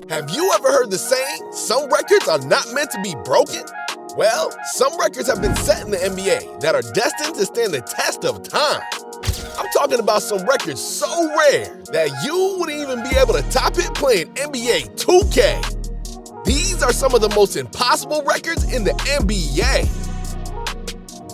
Have you ever heard the saying, some records are not meant to be broken? Well, some records have been set in the NBA that are destined to stand the test of time. I'm talking about some records so rare that you wouldn't even be able to top it playing NBA 2K. These are some of the most impossible records in the NBA.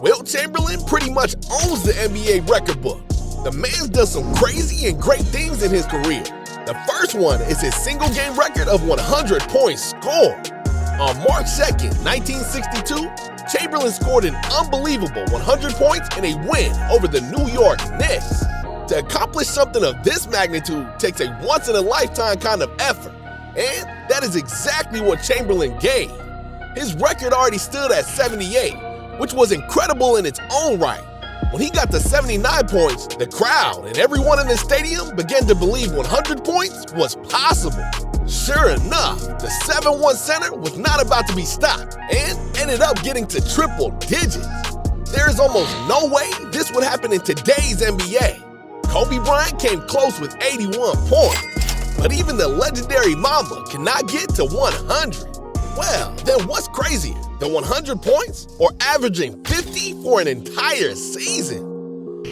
Wilt Chamberlain pretty much owns the NBA record book. The man's done some crazy and great things in his career. The first one is his single-game record of 100 points scored. On March 2nd, 1962, Chamberlain scored an unbelievable 100 points in a win over the New York Knicks. To accomplish something of this magnitude takes a once-in-a-lifetime kind of effort, and that is exactly what Chamberlain gave. His record already stood at 78, which was incredible in its own right. When he got to 79 points, the crowd and everyone in the stadium began to believe 100 points was possible. Sure enough, the 7'1" center was not about to be stopped and ended up getting to triple digits. There is almost no way this would happen in today's NBA. Kobe Bryant came close with 81 points, but even the legendary Mamba cannot get to 100. Well, then what's crazier, the 100 points or averaging 50 for an entire season?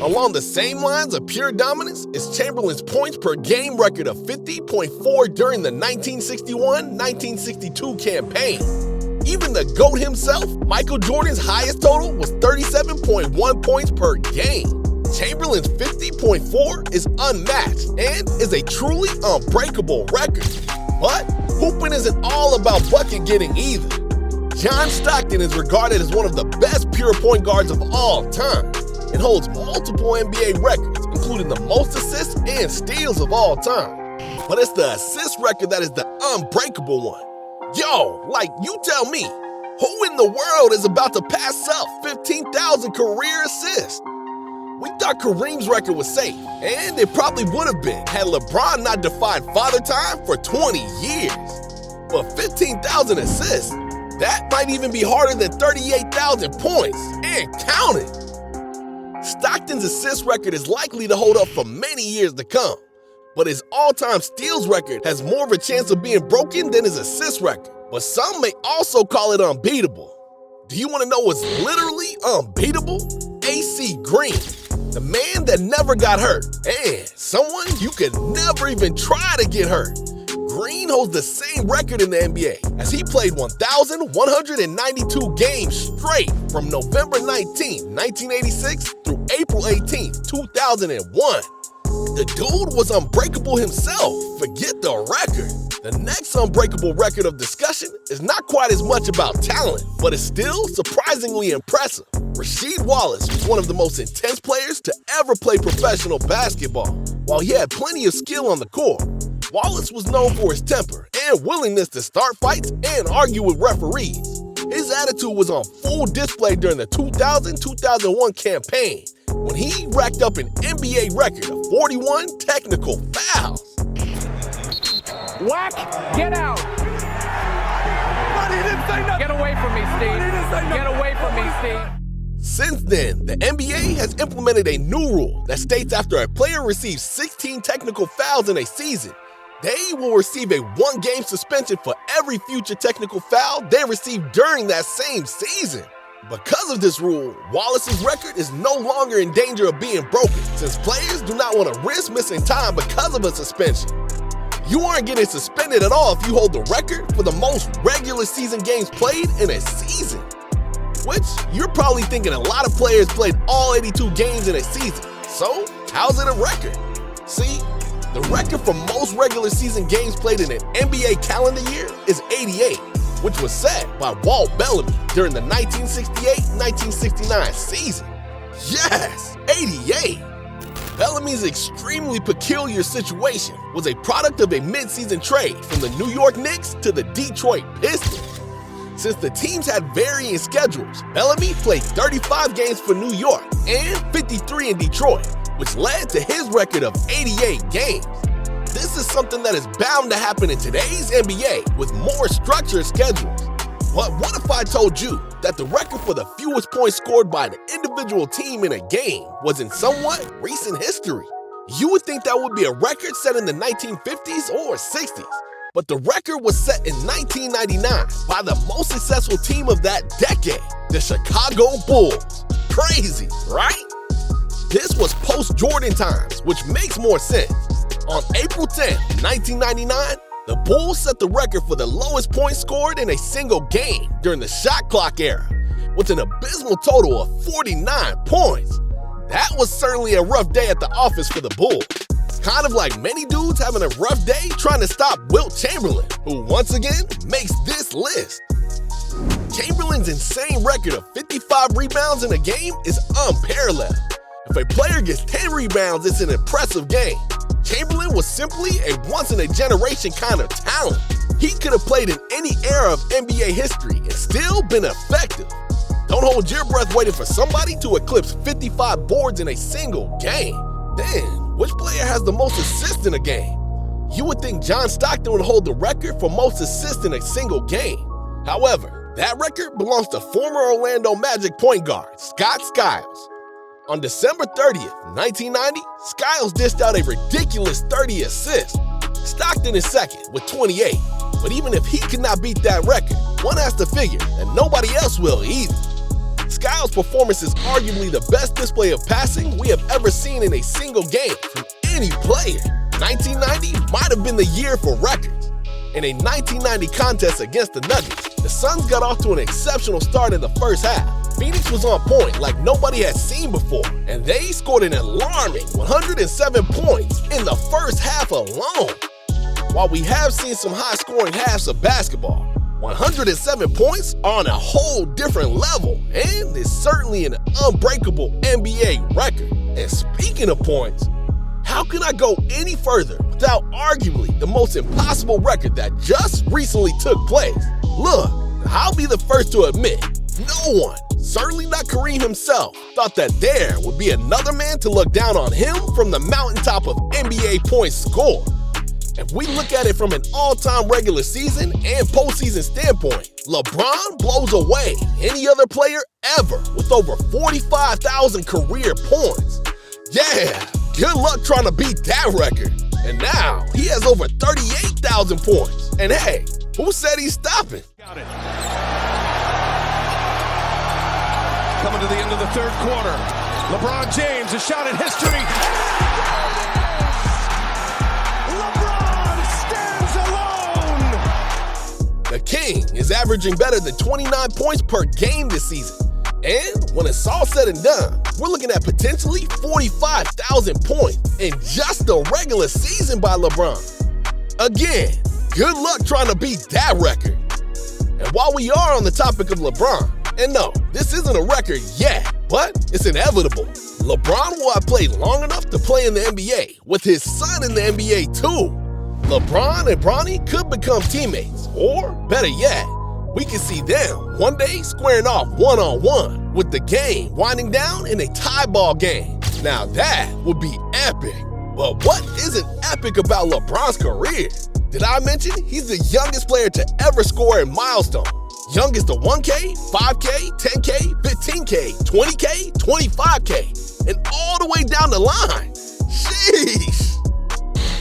Along the same lines of pure dominance is Chamberlain's points per game record of 50.4 during the 1961-1962 campaign. Even the GOAT himself, Michael Jordan's highest total was 37.1 points per game. Chamberlain's 50.4 is unmatched and is a truly unbreakable record. But hooping isn't all about bucket getting either. John Stockton is regarded as one of the best pure point guards of all time and holds multiple NBA records, including the most assists and steals of all time. But it's the assist record that is the unbreakable one. Yo, like, you tell me, who in the world is about to pass up 15,000 career assists? We thought Kareem's record was safe, and it probably would have been had LeBron not defied Father Time for 20 years. But 15,000 assists, that might even be harder than 38,000 points, and counting. Stockton's assist record is likely to hold up for many years to come, but his all-time steals record has more of a chance of being broken than his assist record, but some may also call it unbeatable. Do you want to know what's literally unbeatable? AC Green, the man that never got hurt, and someone you could never even try to get hurt. Green holds the same record in the NBA as he played 1,192 games straight from November 19, 1986 through April 18, 2001. The dude was unbreakable himself, forget the record. The next unbreakable record of discussion is not quite as much about talent, but is still surprisingly impressive. Rasheed Wallace was one of the most intense players to ever play professional basketball. While he had plenty of skill on the court, Wallace was known for his temper and willingness to start fights and argue with referees. His attitude was on full display during the 2000-2001 campaign, when he racked up an NBA record of 41 technical fouls. Whack, get out. But he didn't say nothing. Get away from me, Steve. Get away from me, Steve. Since then, the NBA has implemented a new rule that states after a player receives 16 technical fouls in a season, they will receive a one-game suspension for every future technical foul they receive during that same season. Because of this rule, Wallace's record is no longer in danger of being broken, since players do not want to risk missing time because of a suspension. You aren't getting suspended at all if you hold the record for the most regular season games played in a season. Which, you're probably thinking a lot of players played all 82 games in a season, so how's it a record? See, the record for most regular season games played in an NBA calendar year is 88, which was set by Walt Bellamy during the 1968-1969 season. Yes, 88! Bellamy's extremely peculiar situation was a product of a mid-season trade from the New York Knicks to the Detroit Pistons. Since the teams had varying schedules, Bellamy played 35 games for New York and 53 in Detroit, which led to his record of 88 games. This is something that is bound to happen in today's NBA with more structured schedules. But what if I told you that the record for the fewest points scored by an individual team in a game was in somewhat recent history? You would think that would be a record set in the 1950s or 60s. But the record was set in 1999 by the most successful team of that decade, the Chicago Bulls. Crazy, right? This was post-Jordan times, which makes more sense. On April 10, 1999, the Bulls set the record for the lowest points scored in a single game during the shot clock era, with an abysmal total of 49 points. That was certainly a rough day at the office for the Bulls. Kind of like many dudes having a rough day trying to stop Wilt Chamberlain, who once again makes this list. Chamberlain's insane record of 55 rebounds in a game is unparalleled. If a player gets 10 rebounds, it's an impressive game. Chamberlain was simply a once-in-a-generation kind of talent. He could have played in any era of NBA history and still been effective. Don't hold your breath waiting for somebody to eclipse 55 boards in a single game. Then, which player has the most assists in a game? You would think John Stockton would hold the record for most assists in a single game. However, that record belongs to former Orlando Magic point guard Scott Skiles. On December 30th, 1990, Skiles dished out a ridiculous 30 assists. Stockton is second with 28, but even if he cannot beat that record, one has to figure that nobody else will either. Skiles' performance is arguably the best display of passing we have ever seen in a single game from any player. 1990 might have been the year for records. In a 1990 contest against the Nuggets, the Suns got off to an exceptional start in the first half. Phoenix was on point like nobody had seen before, and they scored an alarming 107 points in the first half alone. While we have seen some high-scoring halves of basketball, 107 points are on a whole different level, and is certainly an unbreakable NBA record. And speaking of points, how can I go any further without arguably the most impossible record that just recently took place? Look, I'll be the first to admit, no one, certainly not Kareem himself, thought that there would be another man to look down on him from the mountaintop of NBA points scored. If we look at it from an all-time regular season and postseason standpoint, LeBron blows away any other player ever with over 45,000 career points. Yeah, good luck trying to beat that record. And now he has over 38,000 points. And hey, who said he's stopping? Coming to the end of the third quarter. LeBron James, a shot at history. LeBron stands alone. The King is averaging better than 29 points per game this season. And when it's all said and done, we're looking at potentially 45,000 points in just the regular season by LeBron. Again, good luck trying to beat that record. And while we are on the topic of LeBron, and no, this isn't a record yet, but it's inevitable. LeBron will have played long enough to play in the NBA, with his son in the NBA too. LeBron and Bronny could become teammates, or better yet, we can see them one day squaring off one-on-one, with the game winding down in a tie ball game. Now that would be epic. But what isn't epic about LeBron's career? Did I mention he's the youngest player to ever score a milestone? Youngest to 1K, 5K, 10K, 15K, 20K, 25K, and all the way down the line. Sheesh.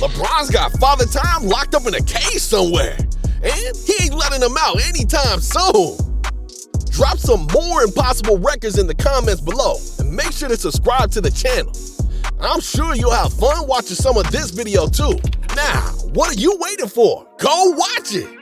LeBron's got Father Time locked up in a cage somewhere, and he ain't letting him out anytime soon. Drop some more impossible records in the comments below, and make sure to subscribe to the channel. I'm sure you'll have fun watching some of this video too. Now, what are you waiting for? Go watch it!